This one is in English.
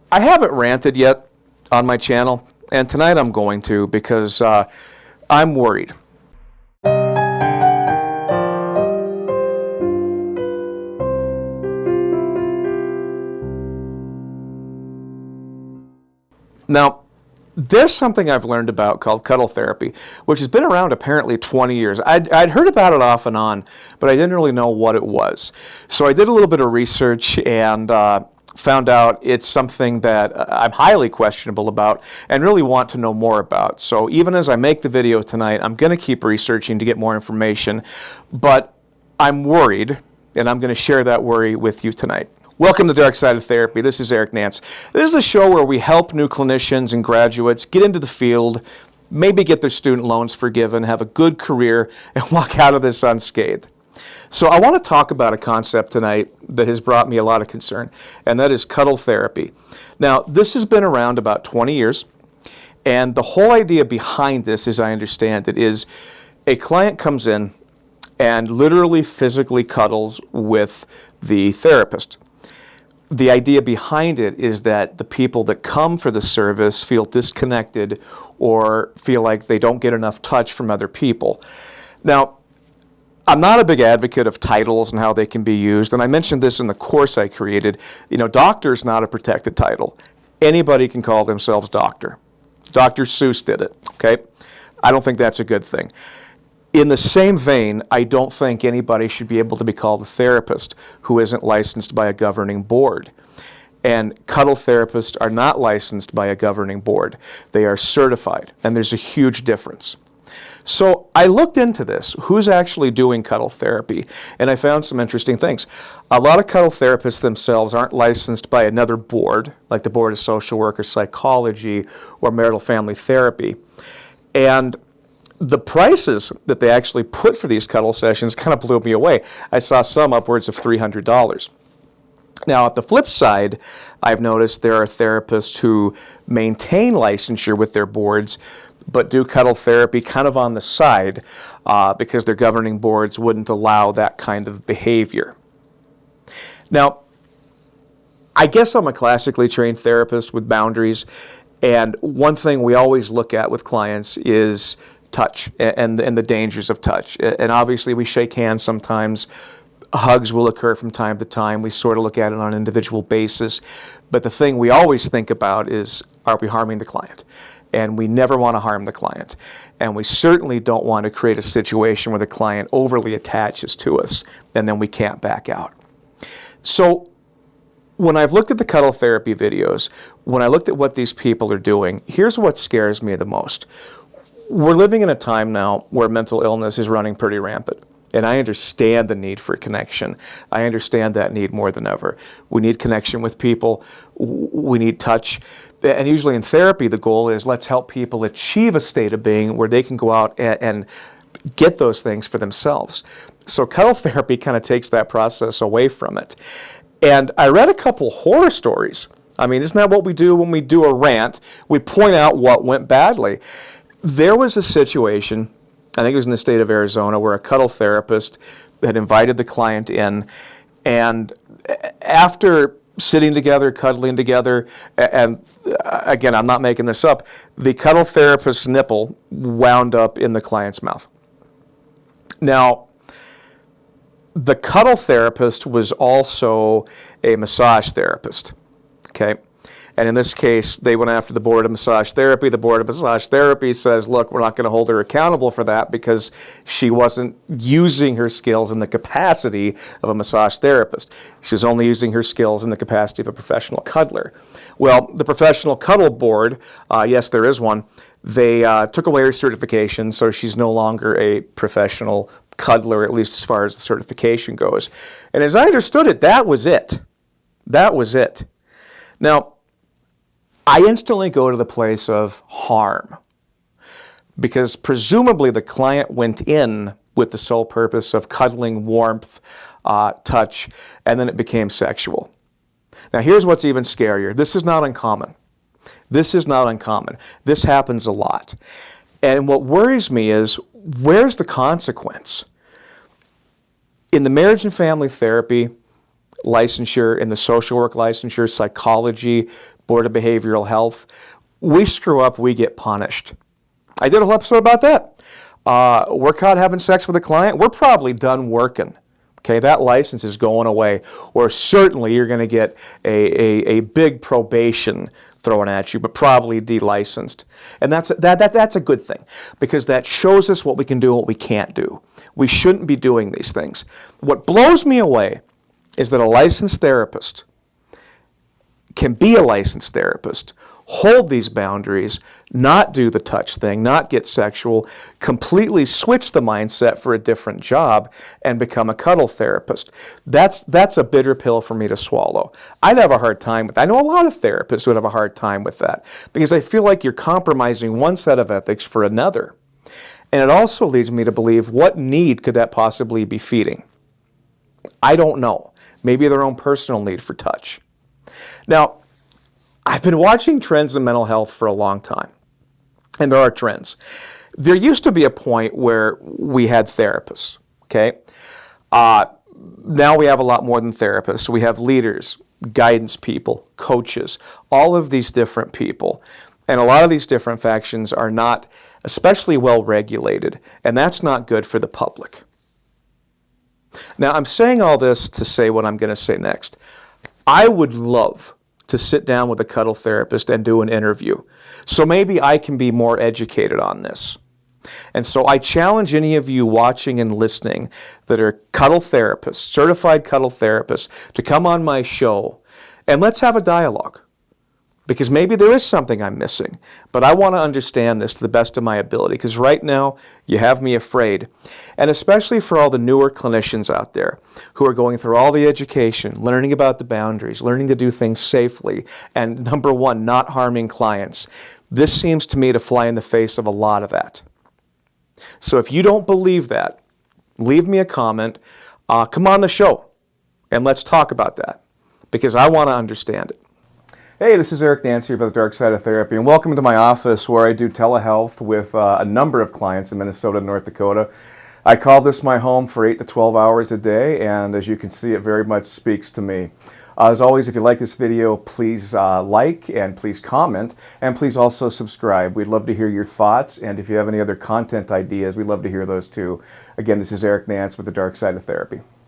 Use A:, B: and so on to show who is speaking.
A: I haven't ranted yet on my channel, and tonight I'm going to because I'm worried. Now, there's something I've learned about called Cuddle Therapy, which has been around apparently 20 years. I'd heard about it off and on, but I didn't really know what it was. So I did a little bit of research and found out it's something that I'm highly questionable about and really want to know more about. So even as I make the video tonight, I'm going to keep researching to get more information, but I'm worried, and I'm going to share that worry with you tonight. Welcome to the Dark Side of Therapy. This is Eric Nance. This is a show where we help new clinicians and graduates get into the field, maybe get their student loans forgiven, have a good career, and walk out of this unscathed. So I want to talk about a concept tonight that has brought me a lot of concern, and that is Cuddle Therapy. Now, this has been around about 20 years, and the whole idea behind this, as I understand it, is a client comes in and literally physically cuddles with the therapist. The idea behind it is that the people that come for the service feel disconnected or feel like they don't get enough touch from other people. Now, I'm not a big advocate of titles and how they can be used, and I mentioned this in the course I created. You know, doctor is not a protected title. Anybody can call themselves doctor. Dr. Seuss did it, okay? I don't think that's a good thing. In the same vein, I don't think anybody should be able to be called a therapist who isn't licensed by a governing board. And cuddle therapists are not licensed by a governing board. They are certified, and there's a huge difference. So I looked into this, who's actually doing cuddle therapy, and I found some interesting things. A lot of cuddle therapists themselves aren't licensed by another board, like the Board of Social Work or Psychology or Marital Family Therapy. And the prices that they actually put for these cuddle sessions kind of blew me away. I saw some upwards of $300. Now, at the flip side, I've noticed there are therapists who maintain licensure with their boards, but do cuddle therapy kind of on the side because their governing boards wouldn't allow that kind of behavior. Now, I guess I'm a classically trained therapist with boundaries, and one thing we always look at with clients is touch and the dangers of touch. And obviously we shake hands sometimes. Hugs will occur from time to time. We sort of look at it on an individual basis. But the thing we always think about is, are we harming the client? And we never want to harm the client. And we certainly don't want to create a situation where the client overly attaches to us and then we can't back out. So when I've looked at the cuddle therapy videos, when I looked at what these people are doing, here's what scares me the most. We're living in a time now where mental illness is running pretty rampant. And I understand the need for connection. I understand that need more than ever. We need connection with people. We need touch. And usually in therapy, the goal is let's help people achieve a state of being where they can go out and get those things for themselves. So cuddle therapy kind of takes that process away from it. And I read a couple horror stories. I mean, isn't that what we do when we do a rant? We point out what went badly. There was a situation, I think it was in the state of Arizona, where a cuddle therapist had invited the client in, and after sitting together, cuddling together, and again, I'm not making this up, the cuddle therapist's nipple wound up in the client's mouth. Now, the cuddle therapist was also a massage therapist, okay? And in this case, they went after the Board of Massage Therapy. The Board of Massage Therapy says, look, we're not going to hold her accountable for that because she wasn't using her skills in the capacity of a massage therapist. She was only using her skills in the capacity of a professional cuddler. Well, the Professional Cuddle Board, yes, there is one, they took away her certification, so she's no longer a professional cuddler, at least as far as the certification goes. And as I understood it, that was it. That was it. Now, I instantly go to the place of harm because presumably the client went in with the sole purpose of cuddling, warmth, touch, and then it became sexual. Now here's what's even scarier. This is not uncommon. This is not uncommon. This happens a lot. And what worries me is, where's the consequence? In the marriage and family therapy licensure, in the social work licensure, psychology, Board of Behavioral Health. We screw up, we get punished. I did a whole episode about that. We're caught having sex with a client, we're probably done working. Okay, that license is going away, or certainly you're going to get a big probation thrown at you, but probably delicensed. And that's a good thing, because that shows us what we can do and what we can't do. We shouldn't be doing these things. What blows me away is that a licensed therapist can be a licensed therapist, hold these boundaries, not do the touch thing, not get sexual, completely switch the mindset for a different job, and become a cuddle therapist. That's a bitter pill for me to swallow. I'd have a hard time with. I know a lot of therapists who would have a hard time with that, because I feel like you're compromising one set of ethics for another. And it also leads me to believe, what need could that possibly be feeding? I don't know. Maybe their own personal need for touch. Now, I've been watching trends in mental health for a long time, and there are trends. There used to be a point where we had therapists, okay? Now we have a lot more than therapists. We have leaders, guidance people, coaches, all of these different people. And a lot of these different factions are not especially well regulated, and that's not good for the public. Now, I'm saying all this to say what I'm going to say next. I would love to sit down with a cuddle therapist and do an interview, so maybe I can be more educated on this. And so I challenge any of you watching and listening that are cuddle therapists, certified cuddle therapists, to come on my show and let's have a dialogue. Because maybe there is something I'm missing, but I want to understand this to the best of my ability, because right now you have me afraid. And especially for all the newer clinicians out there who are going through all the education, learning about the boundaries, learning to do things safely, and number one, not harming clients. This seems to me to fly in the face of a lot of that. So if you don't believe that, leave me a comment, come on the show, and let's talk about that, because I want to understand it. Hey, this is Eric Nance here about the Dark Side of Therapy, and welcome to my office where I do telehealth with a number of clients in Minnesota and North Dakota. I call this my home for 8 to 12 hours a day, and as you can see, it very much speaks to me. As always, if you like this video, please like and please comment, and please also subscribe. We'd love to hear your thoughts, and if you have any other content ideas, we'd love to hear those too. Again, this is Eric Nance with the Dark Side of Therapy.